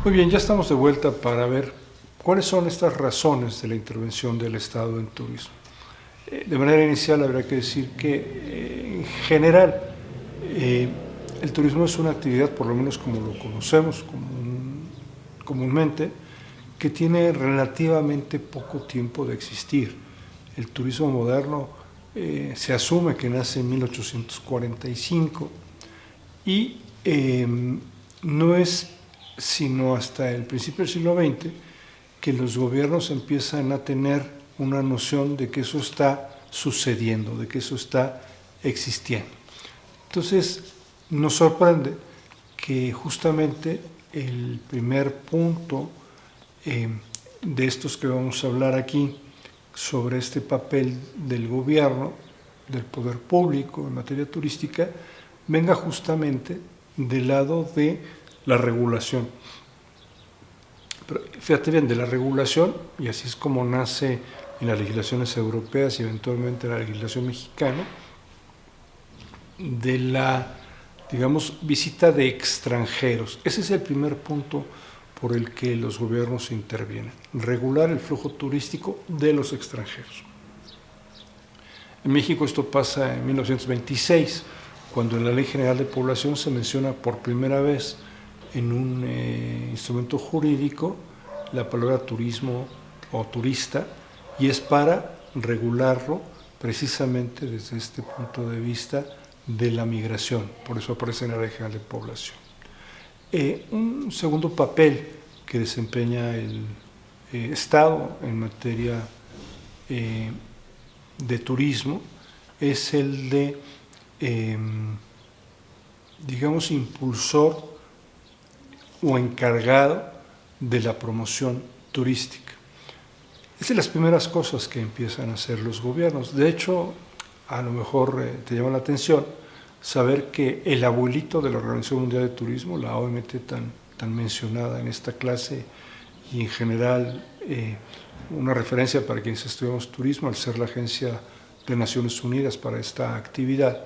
Muy bien, ya estamos de vuelta para ver cuáles son estas razones de la intervención del Estado en turismo. De manera inicial habría que decir que en general el turismo es una actividad, por lo menos como lo conocemos comúnmente, que tiene relativamente poco tiempo de existir. El turismo moderno se asume que nace en 1845 y no es sino hasta el principio del siglo XX que los gobiernos empiezan a tener una noción de que eso está sucediendo, de que eso está existiendo. Entonces, nos sorprende que justamente el primer punto de estos que vamos a hablar aquí, sobre este papel del gobierno, del poder público en materia turística, venga justamente del lado de la regulación. Pero fíjate bien, de la regulación, y así es como nace en las legislaciones europeas y eventualmente en la legislación mexicana, de la, digamos, visita de extranjeros. Ese es el primer punto por el que los gobiernos intervienen, regular el flujo turístico de los extranjeros. En México esto pasa en 1926, cuando en la Ley General de Población se menciona por primera vez en un instrumento jurídico la palabra turismo o turista, y es para regularlo precisamente desde este punto de vista de la migración. Por eso aparece en la Ley General de Población. Un segundo papel que desempeña el Estado en materia de turismo es el de, digamos, impulsor o encargado de la promoción turística. Es de las primeras cosas que empiezan a hacer los gobiernos. De hecho, a lo mejor te llama la atención saber que el abuelito de la Organización Mundial de Turismo, la OMT tan mencionada en esta clase y en general una referencia para quienes estudiamos turismo, al ser la agencia de Naciones Unidas para esta actividad,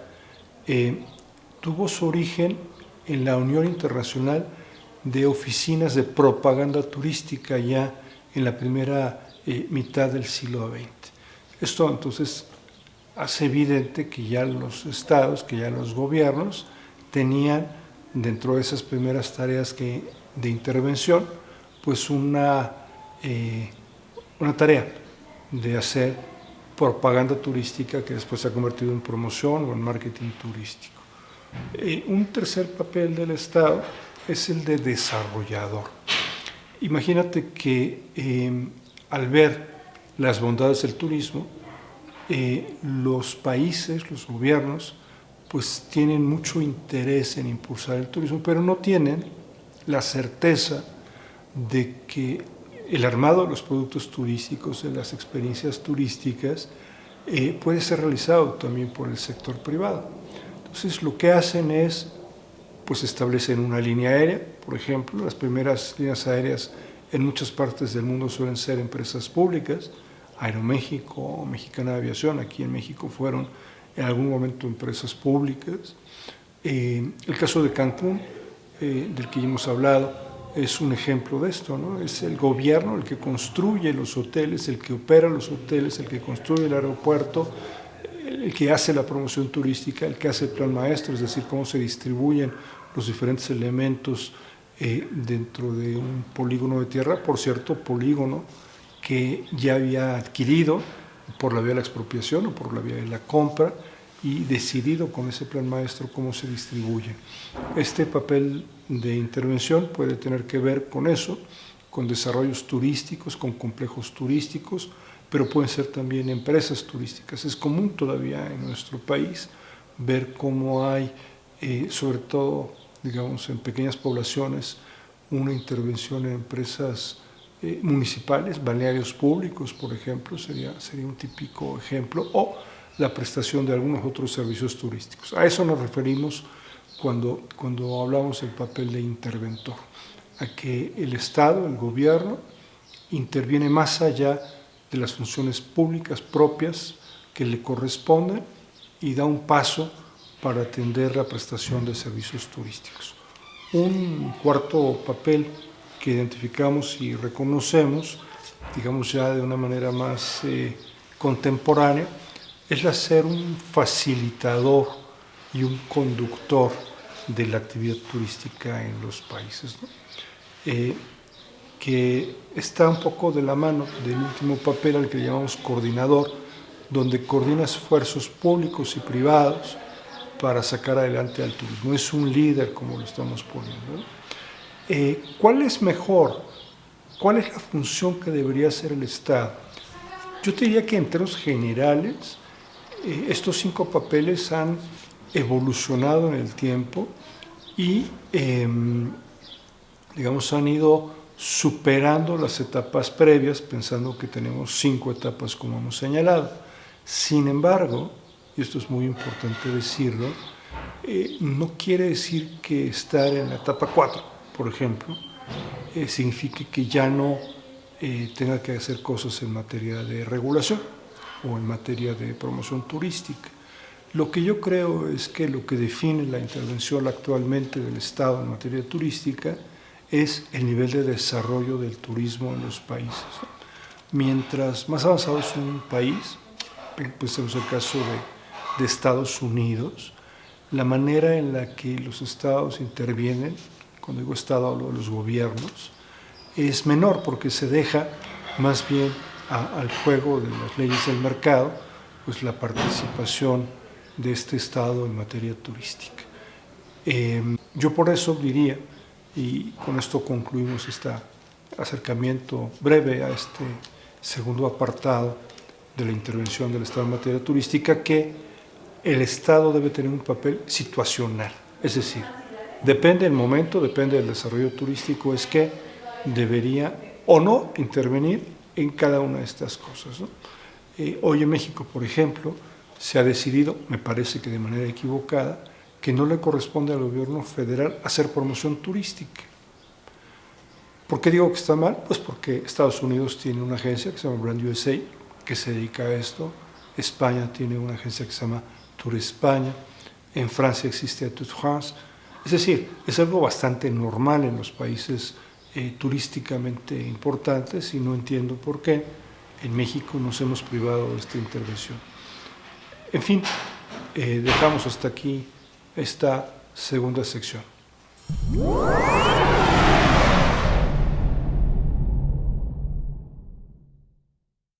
tuvo su origen en la Unión Internacional de Oficinas de Propaganda Turística ya en la primera mitad del siglo XX. Esto entonces hace evidente que ya los estados, que ya los gobiernos tenían dentro de esas primeras tareas de intervención, pues una tarea de hacer propaganda turística que después se ha convertido en promoción o en marketing turístico. Un tercer papel del Estado es el de desarrollador. Imagínate que al ver las bondades del turismo, los países, los gobiernos, pues tienen mucho interés en impulsar el turismo, pero no tienen la certeza de que el armado de los productos turísticos, de las experiencias turísticas, puede ser realizado también por el sector privado. Entonces, lo que hacen es, pues establecen una línea aérea, por ejemplo. Las primeras líneas aéreas en muchas partes del mundo suelen ser empresas públicas. Aeroméxico, Mexicana de Aviación, aquí en México fueron en algún momento empresas públicas. El caso de Cancún, del que ya hemos hablado, es un ejemplo de esto, ¿no? Es el gobierno el que construye los hoteles, el que opera los hoteles, el que construye el aeropuerto, el que hace la promoción turística, el que hace el plan maestro, es decir, cómo se distribuyen los diferentes elementos dentro de un polígono de tierra, por cierto, polígono que ya había adquirido por la vía de la expropiación o por la vía de la compra y decidido con ese plan maestro cómo se distribuye. Este papel de intervención puede tener que ver con eso, con desarrollos turísticos, con complejos turísticos, pero pueden ser también empresas turísticas. Es común todavía en nuestro país ver cómo hay, sobre todo, digamos, en pequeñas poblaciones, una intervención en empresas municipales, balnearios públicos, por ejemplo, sería un típico ejemplo, o la prestación de algunos otros servicios turísticos. A eso nos referimos cuando hablamos del papel de interventor, a que el Estado, el gobierno, interviene más allá de las funciones públicas propias que le corresponden y da un paso para atender la prestación de servicios turísticos. Un cuarto papel que identificamos y reconocemos, digamos ya de una manera más contemporánea, es la ser un facilitador y un conductor de la actividad turística en los países, ¿no? Que está un poco de la mano del último papel al que llamamos coordinador, donde coordina esfuerzos públicos y privados para sacar adelante al turismo. Es un líder, como lo estamos poniendo, ¿no? ¿Cuál es mejor? ¿Cuál es la función que debería hacer el Estado? Yo te diría que en términos generales, estos 5 papeles han evolucionado en el tiempo y, digamos, han ido superando las etapas previas, pensando que tenemos 5 etapas como hemos señalado. Sin embargo, y esto es muy importante decirlo, no quiere decir que estar en la etapa 4, por ejemplo, signifique que ya no tenga que hacer cosas en materia de regulación o en materia de promoción turística. Lo que yo creo es que lo que define la intervención actualmente del Estado en materia turística es el nivel de desarrollo del turismo en los países. Mientras más avanzado es un país, pues en el caso de Estados Unidos, la manera en la que los estados intervienen, cuando digo Estado hablo de los gobiernos, es menor porque se deja más bien al juego de las leyes del mercado, pues la participación de este Estado en materia turística. Yo por eso diría, y con esto concluimos este acercamiento breve a este segundo apartado de la intervención del Estado en materia turística, que el Estado debe tener un papel situacional, es decir, depende del momento, depende del desarrollo turístico, es que debería o no intervenir en cada una de estas cosas, ¿no? Hoy en México, por ejemplo, se ha decidido, me parece que de manera equivocada, que no le corresponde al gobierno federal hacer promoción turística. ¿Por qué digo que está mal? Pues porque Estados Unidos tiene una agencia que se llama Brand USA, que se dedica a esto. España tiene una agencia que se llama Tour España. En Francia existe Tour France. Es decir, es algo bastante normal en los países turísticamente importantes y no entiendo por qué en México nos hemos privado de esta intervención. En fin, dejamos hasta aquí esta segunda sección.